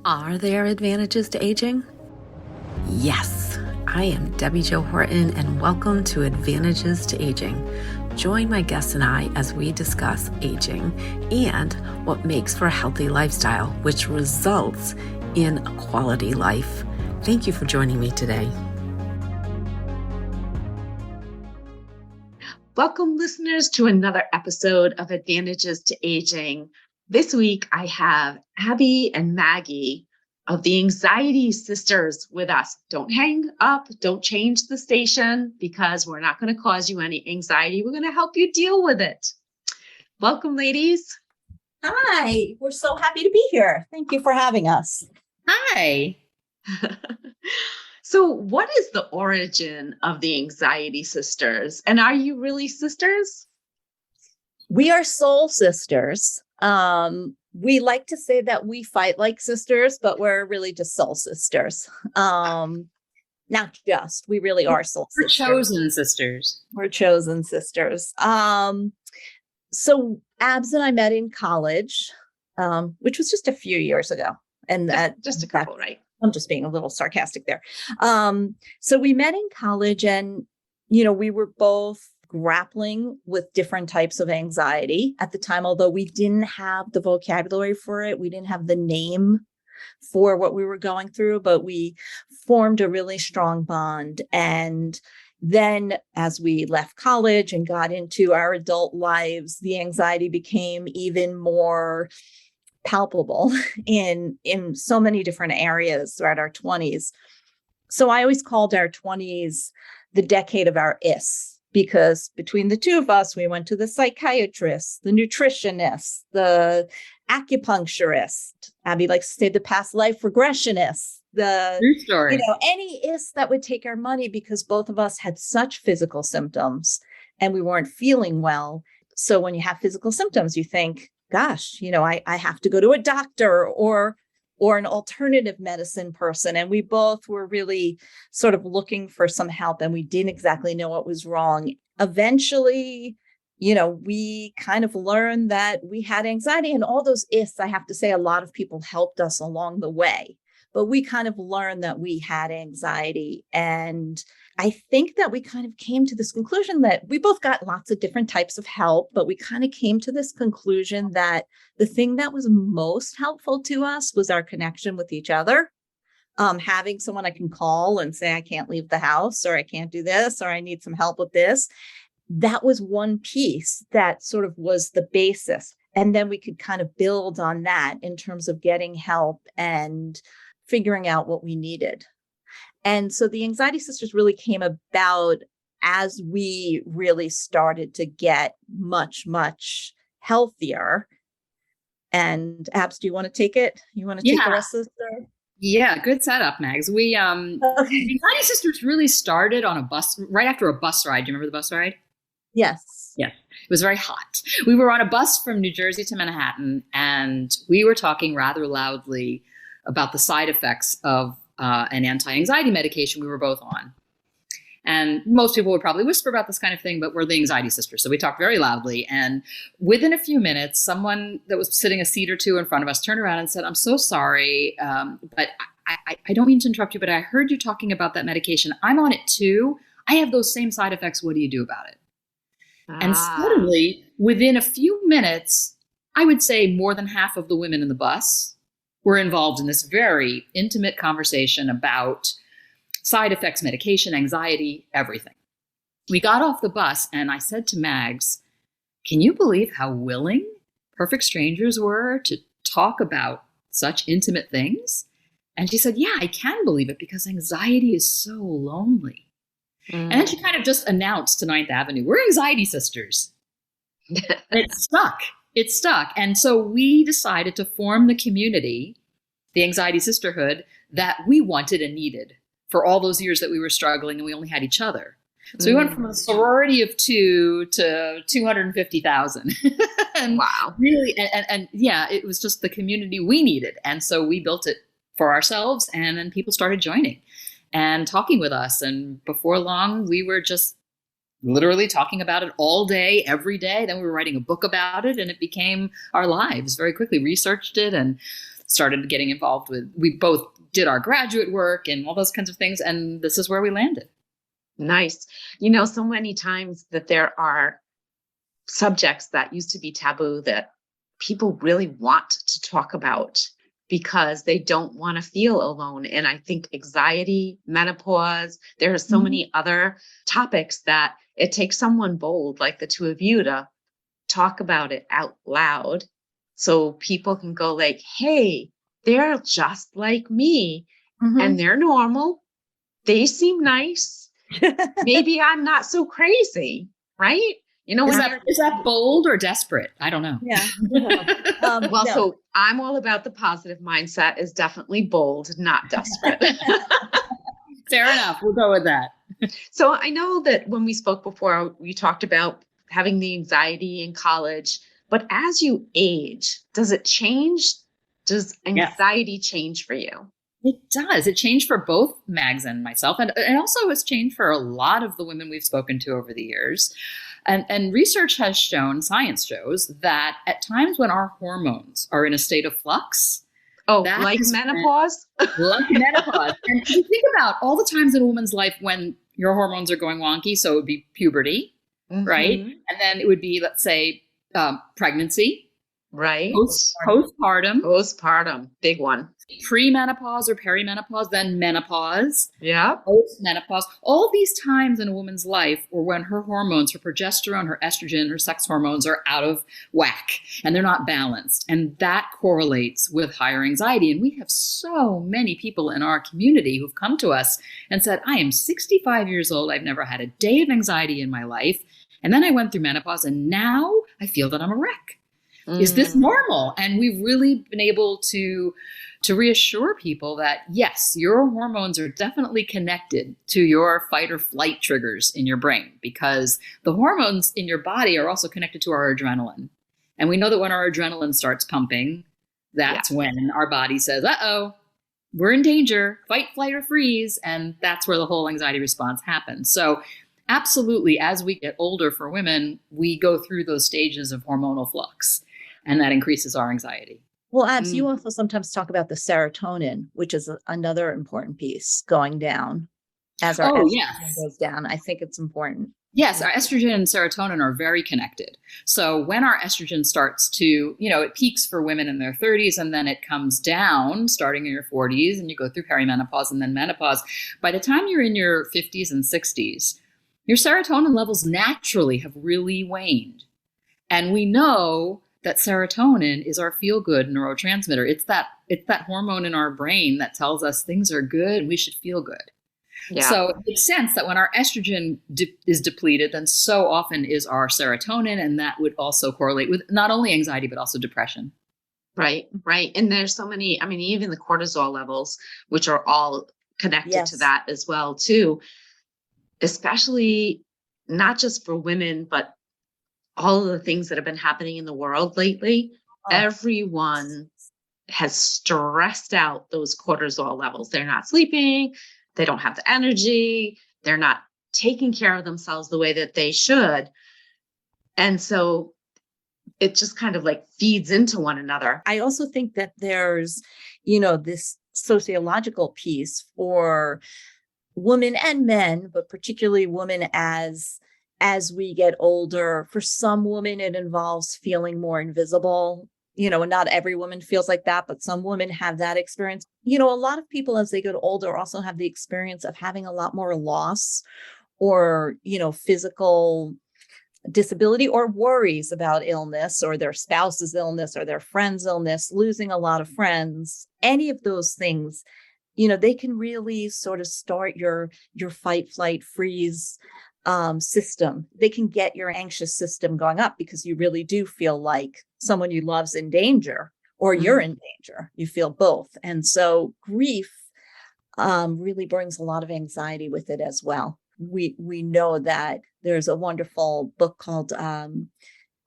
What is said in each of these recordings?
Are there advantages to aging? Yes, I am Debbi-Jo Horton, and welcome to Advantages to Aging. Join my guests and I as we discuss aging and what makes for a healthy lifestyle, which results in a quality life. Thank you for joining me today. Welcome, listeners, to another episode of Advantages to Aging. This week, I have Abbe and Maggie of the Anxiety Sisters with us. Don't hang up. Don't change the station because we're not going to cause you any anxiety. We're going to help you deal with it. Welcome, ladies. Hi, we're so happy to be here. Thank you for having us. Hi. So what is the origin of the Anxiety Sisters? And are you really sisters? We are soul sisters. We like to say that we fight like sisters, but we're really just soul sisters. Not just, we really are soul sisters. We're chosen sisters. We're chosen sisters. So Abs and I met in college, which was just a few years ago. And just a couple, right? I'm just being a little sarcastic there. So we met in college and, we were both grappling with different types of anxiety at the time, although we didn't have the vocabulary for it. We didn't have the name for what we were going through, but we formed a really strong bond. And then as we left college and got into our adult lives, the anxiety became even more palpable in so many different areas throughout our 20s. So I always called our 20s the decade of our is, because between the two of us, we went to the psychiatrist, the nutritionist, the acupuncturist. Abby likes to say the past life regressionist, any is that would take our money because both of us had such physical symptoms and we weren't feeling well. So when you have physical symptoms, you think, gosh, I have to go to a doctor or an alternative medicine person. And we both were really sort of looking for some help and we didn't exactly know what was wrong. Eventually, we kind of learned that we had anxiety and all those ifs. I have to say a lot of people helped us along the way, but we kind of learned that we had anxiety. And I think that we kind of came to this conclusion that we both got lots of different types of help, but we kind of came to this conclusion that the thing that was most helpful to us was our connection with each other. Having someone I can call and say, I can't leave the house, or I can't do this, or I need some help with this. That was one piece that sort of was the basis. And then we could kind of build on that in terms of getting help and figuring out what we needed. And so the Anxiety Sisters really came about as we really started to get much, much healthier. And Abs, do you want to take it? You want to take the rest of the story? Yeah, good setup, Mags. We the Anxiety Sisters really started on a bus right after a bus ride. Do you remember the bus ride? Yes. Yes. It was very hot. We were on a bus from New Jersey to Manhattan, and we were talking rather loudly about the side effects of an anti-anxiety medication we were both on. And most people would probably whisper about this kind of thing, but we're the Anxiety Sisters. So we talked very loudly. And within a few minutes, someone that was sitting a seat or two in front of us turned around and said, I'm so sorry, but I don't mean to interrupt you, but I heard you talking about that medication. I'm on it too. I have those same side effects. What do you do about it? And suddenly, within a few minutes, I would say more than half of the women in the bus were involved in this very intimate conversation about side effects, medication, anxiety, everything. We got off the bus and I said to Mags, can you believe how willing perfect strangers were to talk about such intimate things? And she said, yeah, I can believe it because anxiety is so lonely. And then she kind of just announced to Ninth Avenue, we're Anxiety Sisters. And it stuck. And so we decided to form the community, the Anxiety Sisterhood, that we wanted and needed for all those years that we were struggling and we only had each other. So we went from a sorority of 2 to 250,000. Wow. Really, and yeah, it was just the community we needed. And so we built it for ourselves, and then people started joining and talking with us. And before long, we were just literally talking about it all day, every day. Then we were writing a book about it, and it became our lives very quickly. Researched it and started getting involved with. We both did our graduate work and all those kinds of things. And this is where we landed. Nice. So many times that there are subjects that used to be taboo that people really want to talk about because they don't want to feel alone. And I think anxiety, menopause, there are so many other topics that it takes someone bold like the two of you to talk about it out loud so people can go like, hey, they're just like me and they're normal. They seem nice. Maybe I'm not so crazy, right? Is that bold or desperate? I don't know. Yeah. So I'm all about the positive mindset is definitely bold, not desperate. Fair enough. We'll go with that. So I know that when we spoke before, you talked about having the anxiety in college, but as you age, does it change? Does anxiety change for you? It does. It changed for both Mags and myself. And also it's changed for a lot of the women we've spoken to over the years. And research has shown, science shows, that at times when our hormones are in a state of flux. Oh, like menopause? Like menopause. And you think about all the times in a woman's life when your hormones are going wonky. So it would be puberty, right? And then it would be, let's say, pregnancy. Right. Postpartum. Big one. Premenopause or perimenopause, then menopause. Yeah. Postmenopause. All these times in a woman's life or when her hormones, her progesterone, her estrogen, her sex hormones are out of whack and they're not balanced. And that correlates with higher anxiety. And we have so many people in our community who've come to us and said, I am 65 years old. I've never had a day of anxiety in my life. And then I went through menopause and now I feel that I'm a wreck. Is this normal? And we've really been able to reassure people that, yes, your hormones are definitely connected to your fight or flight triggers in your brain because the hormones in your body are also connected to our adrenaline. And we know that when our adrenaline starts pumping, that's when our body says, uh-oh, we're in danger, fight, flight, or freeze. And that's where the whole anxiety response happens. So absolutely, as we get older for women, we go through those stages of hormonal flux. And that increases our anxiety. Well, Abs, you also sometimes talk about the serotonin, which is another important piece going down as our estrogen goes down. I think it's important. Yes, our estrogen and serotonin are very connected. So when our estrogen starts to, it peaks for women in their 30s and then it comes down starting in your 40s and you go through perimenopause and then menopause. By the time you're in your 50s and 60s, your serotonin levels naturally have really waned. And we know that serotonin is our feel-good neurotransmitter. It's that hormone in our brain that tells us things are good and we should feel good. Yeah. So it makes sense that when our estrogen is depleted, then so often is our serotonin, and that would also correlate with not only anxiety, but also depression. Right. And there's so many, even the cortisol levels, which are all connected to that as well, too, especially not just for women, but all of the things that have been happening in the world lately. Everyone has stressed out those cortisol levels. They're not sleeping. They don't have the energy. They're not taking care of themselves the way that they should. And so it just kind of like feeds into one another. I also think that there's, this sociological piece for women and men, but particularly women as we get older. For some women, it involves feeling more invisible. And not every woman feels like that, but some women have that experience. A lot of people as they get older also have the experience of having a lot more loss or, physical disability or worries about illness or their spouse's illness or their friend's illness, losing a lot of friends. Any of those things, they can really sort of start your fight, flight, freeze system. They can get your anxious system going up because you really do feel like someone you love's in danger or you're in danger. You feel both. And so grief really brings a lot of anxiety with it as well. We know that there's a wonderful book called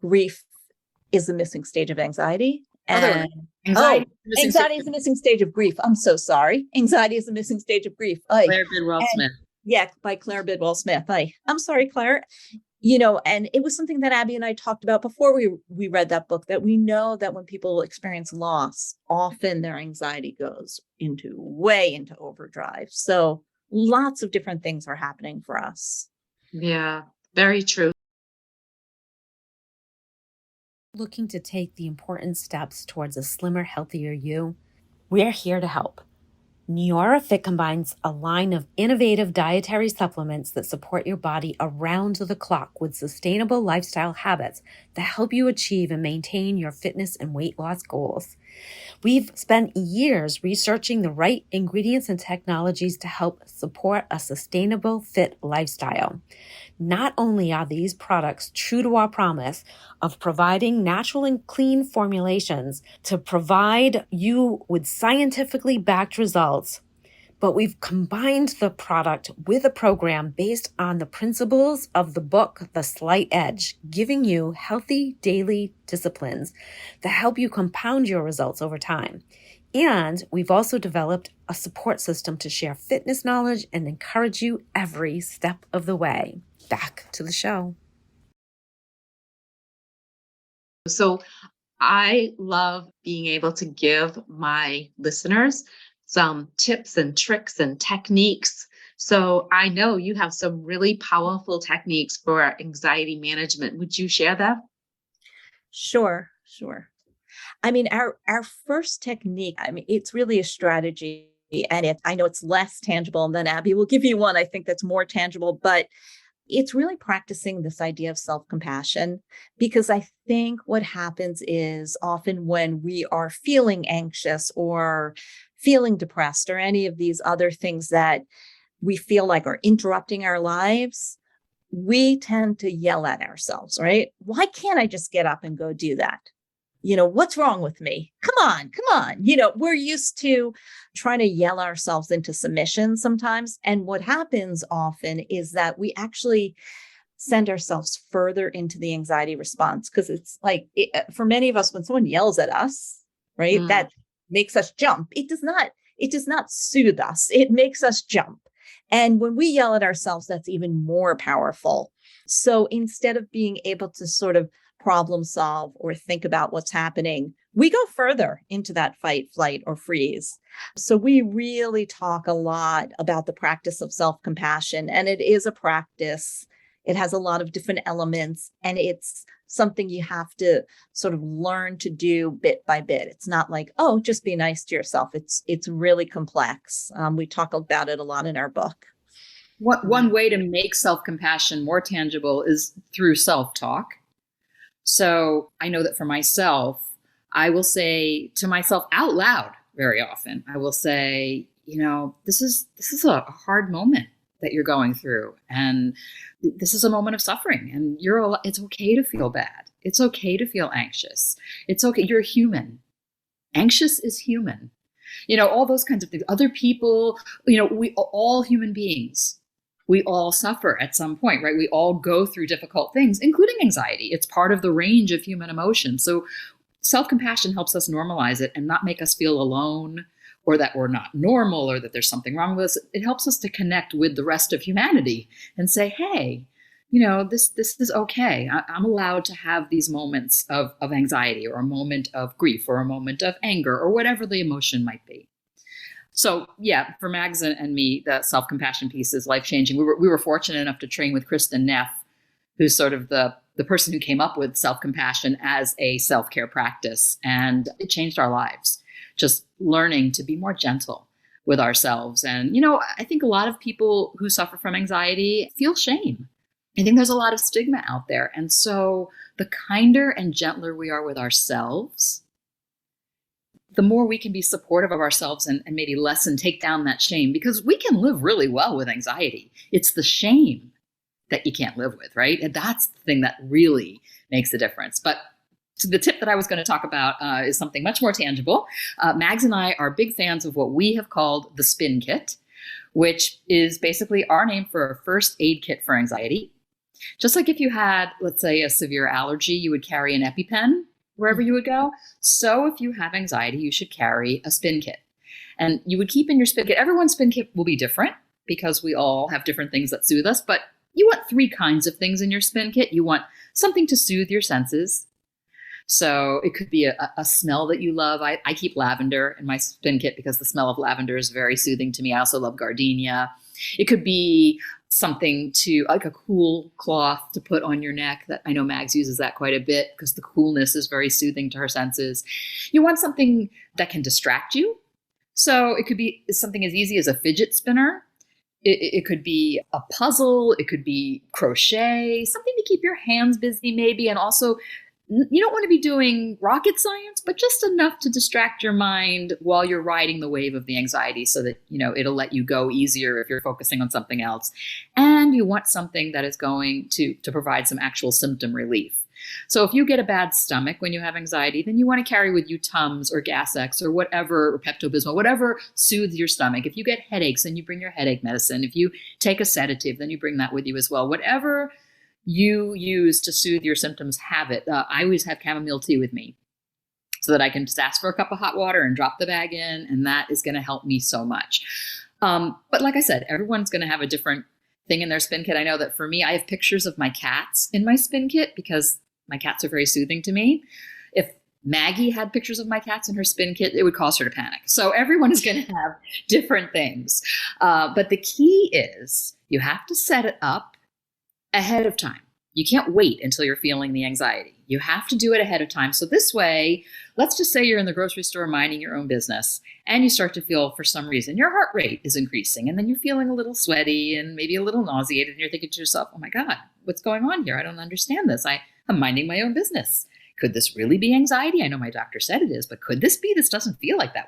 Grief is the Missing Stage of Anxiety. And anxiety is the missing stage of grief. I'm so sorry. Anxiety is the missing stage of grief. Claire Bidwell Smith. Yeah, by Claire Bidwell Smith. I'm sorry, Claire. And it was something that Abby and I talked about before we read that book, that we know that when people experience loss, often their anxiety goes way into overdrive. So lots of different things are happening for us. Yeah, very true. Looking to take the important steps towards a slimmer, healthier you? We're here to help. NeoraFit combines a line of innovative dietary supplements that support your body around the clock with sustainable lifestyle habits that help you achieve and maintain your fitness and weight loss goals. We've spent years researching the right ingredients and technologies to help support a sustainable, fit lifestyle. Not only are these products true to our promise of providing natural and clean formulations to provide you with scientifically backed results, but we've combined the product with a program based on the principles of the book, The Slight Edge, giving you healthy daily disciplines that help you compound your results over time. And we've also developed a support system to share fitness knowledge and encourage you every step of the way. Back to the show. So I love being able to give my listeners some tips and tricks and techniques. So I know you have some really powerful techniques for anxiety management. Would you share that? Sure. I mean, our first technique, it's really a strategy, and I know it's less tangible, and then Abby will give you one I think that's more tangible, but it's really practicing this idea of self-compassion, because I think what happens is often when we are feeling anxious or feeling depressed or any of these other things that we feel like are interrupting our lives, we tend to yell at ourselves, right? Why can't I just get up and go do that? What's wrong with me? Come on. We're used to trying to yell ourselves into submission sometimes. And what happens often is that we actually send ourselves further into the anxiety response, because it's like, for many of us, when someone yells at us, right, that makes us jump. It does not soothe us. It makes us jump. And when we yell at ourselves, that's even more powerful. So instead of being able to sort of problem solve or think about what's happening, we go further into that fight, flight, or freeze. So we really talk a lot about the practice of self-compassion, and it is a practice. It has a lot of different elements, and it's something you have to sort of learn to do bit by bit. It's not like, oh, just be nice to yourself. It's really complex. We talk about it a lot in our book. One way to make self-compassion more tangible is through self-talk. So I know that for myself, I will say to myself out loud very often, I will say, this is a hard moment that you're going through. And this is a moment of suffering, and it's okay to feel bad. It's okay to feel anxious. It's okay. You're human. Anxious is human. All those kinds of things. Other people, we all human beings. We all suffer at some point, right? We all go through difficult things, including anxiety. It's part of the range of human emotion. So self-compassion helps us normalize it and not make us feel alone, or that we're not normal, or that there's something wrong with us. It helps us to connect with the rest of humanity and say, hey, this is okay. I'm allowed to have these moments of anxiety, or a moment of grief, or a moment of anger, or whatever the emotion might be. So yeah, for Mags and me, the self-compassion piece is life-changing. We were fortunate enough to train with Kristen Neff, who's sort of the person who came up with self-compassion as a self-care practice. And it changed our lives, just learning to be more gentle with ourselves. And, I think a lot of people who suffer from anxiety feel shame. I think there's a lot of stigma out there. And so the kinder and gentler we are with ourselves, the more we can be supportive of ourselves and maybe take down that shame, because we can live really well with anxiety. It's the shame that you can't live with, right? And that's the thing that really makes a difference. But the tip that I was going to talk about is something much more tangible. Mags and I are big fans of what we have called the Spin Kit, which is basically our name for a first aid kit for anxiety. Just like if you had, let's say, a severe allergy, you would carry an EpiPen wherever you would go. So if you have anxiety, you should carry a Spin Kit. And you would keep in your Spin Kit. Everyone's Spin Kit will be different, because we all have different things that soothe us. But You want three kinds of things in your spin kit. You want something to soothe your senses. So it could be a smell that you love. I keep lavender in my spin kit because the smell of lavender is very soothing to me. I also love gardenia. It could be something to, like a cool cloth to put on your neck. That I know Mags uses that quite a bit because the coolness is very soothing to her senses. You want something that can distract you. So it could be something as easy as a fidget spinner. It could be a puzzle. It could be crochet, something to keep your hands busy maybe. And also, you don't want to be doing rocket science, but just enough to distract your mind while you're riding the wave of the anxiety so that, it'll let you go easier if you're focusing on something else. And you want something that is going to provide some actual symptom relief. So if you get a bad stomach when you have anxiety, then you want to carry with you Tums or Gas-X or whatever, or Pepto-Bismol, whatever soothes your stomach. If you get headaches, then you bring your headache medicine. If you take a sedative, then you bring that with you as well. Whatever you use to soothe your symptoms, have it. I always have chamomile tea with me so that I can just ask for a cup of hot water and drop the bag in, and that is going to help me so much. But like I said, everyone's going to have a different thing in their spin kit. I know that for me, I have pictures of my cats in my spin kit because my cats are very soothing to me. If Maggie had pictures of my cats in her spin kit, it would cause her to panic. So everyone is going to have different things. But the key is you have to set it up ahead of time. You can't wait until you're feeling the anxiety. You have to do it ahead of time. So this way, let's just say you're in the grocery store minding your own business and you start to feel, for some reason, your heart rate is increasing and then you're feeling a little sweaty and maybe a little nauseated and you're thinking to yourself, oh my God, what's going on here? I don't understand this. I'm minding my own business. Could this really be anxiety? I know my doctor said it is, but could this be? This doesn't feel like that.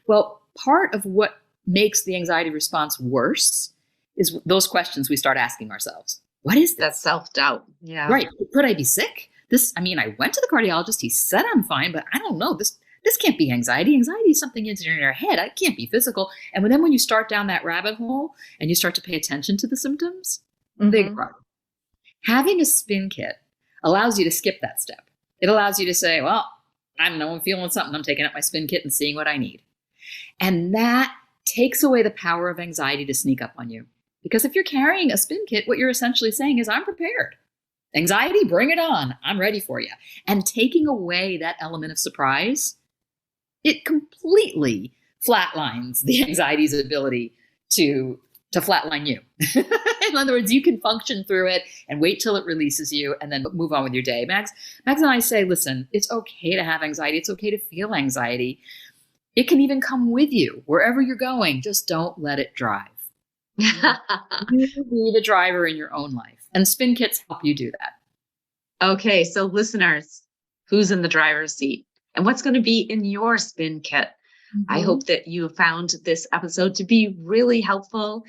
Well, part of what makes the anxiety response worse is those questions we start asking ourselves. What is this? That self-doubt. Yeah. Right. Could I be sick? I went to the cardiologist. He said I'm fine, but I don't know. This can't be anxiety. Anxiety is something in your head. It can't be physical. And then when you start down that rabbit hole and you start to pay attention to the symptoms, big problem. Having a spin kit allows you to skip that step. It allows you to say, well, I don't know, I'm feeling something. I'm taking up my spin kit and seeing what I need. And that takes away the power of anxiety to sneak up on you. Because if you're carrying a spin kit, what you're essentially saying is, I'm prepared. Anxiety, bring it on. I'm ready for you. And taking away that element of surprise, it completely flatlines the anxiety's ability to flatline you. In other words, you can function through it and wait till it releases you and then move on with your day. Max and I say, listen, it's okay to have anxiety. It's okay to feel anxiety. It can even come with you wherever you're going. Just don't let it drive. You be the driver in your own life. And spin kits help you do that. Okay, so listeners, who's in the driver's seat? And what's going to be in your spin kit? I hope that you found this episode to be really helpful.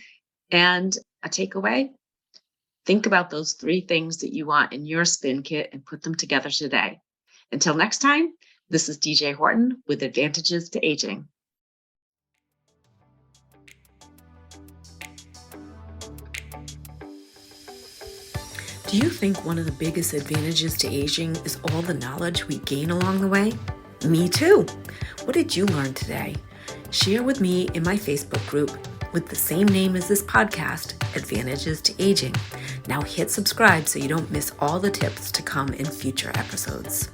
And a takeaway, think about those 3 things that you want in your spin kit and put them together today. Until next time, this is DJ Horton with Advantages to Aging. Do you think one of the biggest advantages to aging is all the knowledge we gain along the way? Me too. What did you learn today? Share with me in my Facebook group with the same name as this podcast, Advantages to Aging. Now hit subscribe so you don't miss all the tips to come in future episodes.